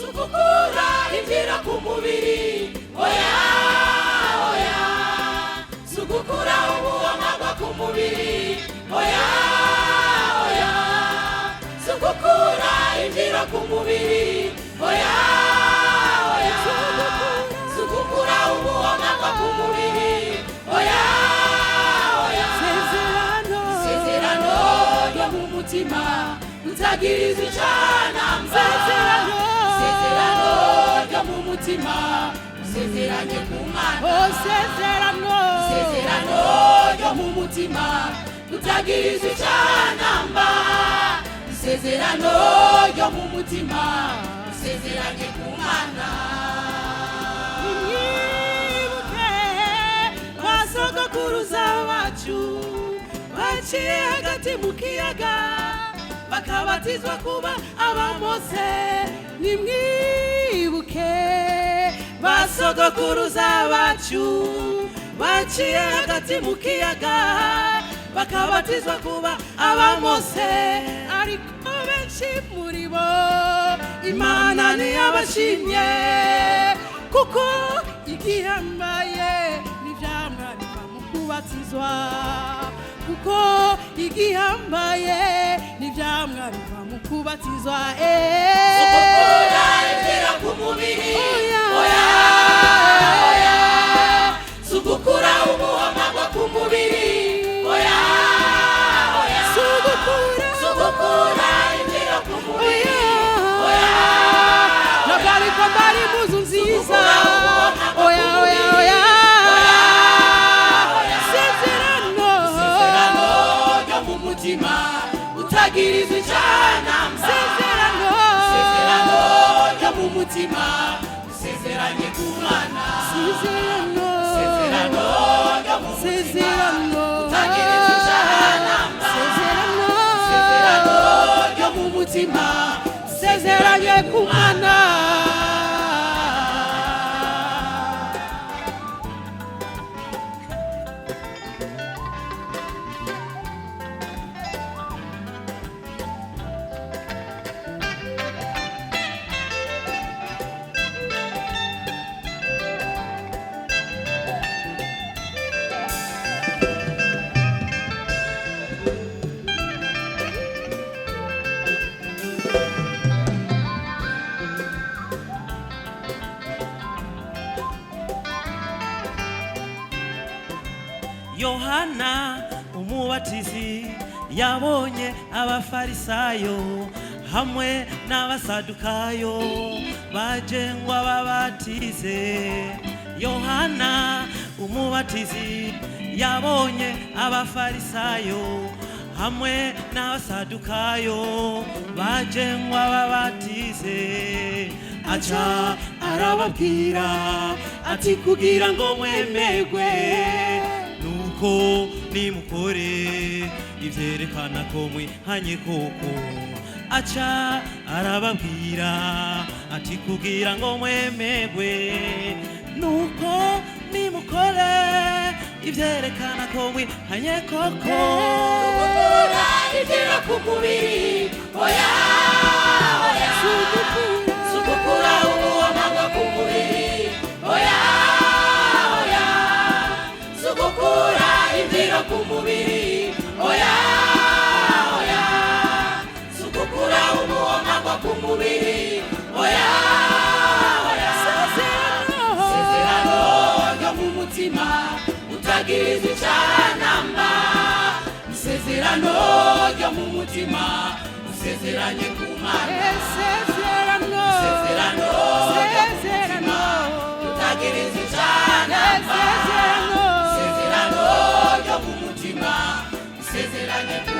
sugukura imvira ku mubiri oya oya sugukura ubuhamagwa ku mubiri oya oya sugukura imvira ku mubiri oya oya sugukura ubuhamagwa ku mubiri oya oya sezerano ryo mu mutima utagirizwa icana sezerano ryo mu mutima usezeranye ku Mana sezerano ryo mu mutima utagirizwa icana sezerano ryo mu mutima usezeranye ku Mana nimwibuke basogokuruza bacu baciye hagati mu kiyaga bakabatizwa kuba abamose nimwibuke basogokuruza bacu baciye hagati mu kiyaga bakabatizwa kuba abamose ariko benshi muri bo Imana ntiyabashimye kuko igihambaye n'ivyamwa biva mu kubatizwa kuko igihambaye n'ivyamwa biva mu kubatizwa sugukura imvira ku mubiri oya oya sugukura ubuhamagwa ku mubiri oya oya sugukura imvira ku mubiri oya nagari kwambari muzu nziza oya oya oya sezerano ryo mu mutima utagirizwa icana sezerano ryo mu mutima usezeranye ku Mana sezerano ryo mu mutima utagirizwa icana sezerano ryo mu mutima sezeranye ku Mana Yohana umubatizi yabonye abafarisayo hamwe n'abasadukayo bajengwa babatize Yohana umubatizi yabonye abafarisayo hamwe n'abasadukayo bajengwa babatize aca arababwira ati kugira ngo mwemerwe nuko nimukore ivyerekana ko mwihanye koko aca arababwira ati kugira ngo mwemerwe nuko nimukore ivyerekana ko mwihanye koko sugukura imvira ku mubiri oya oya sugukura ubuhamagwa ku mubiri oya oya sugukura imvira ku mubiri oya oya sugukura ubuhamagwa ku mubiri oya oya sezerano ryo mu mutima utagirizwa icana sezerano ryo mu mutima usezeranye ku Mana sezerano utagirizwa icana sezerano ryo mu mutima usezeranye ku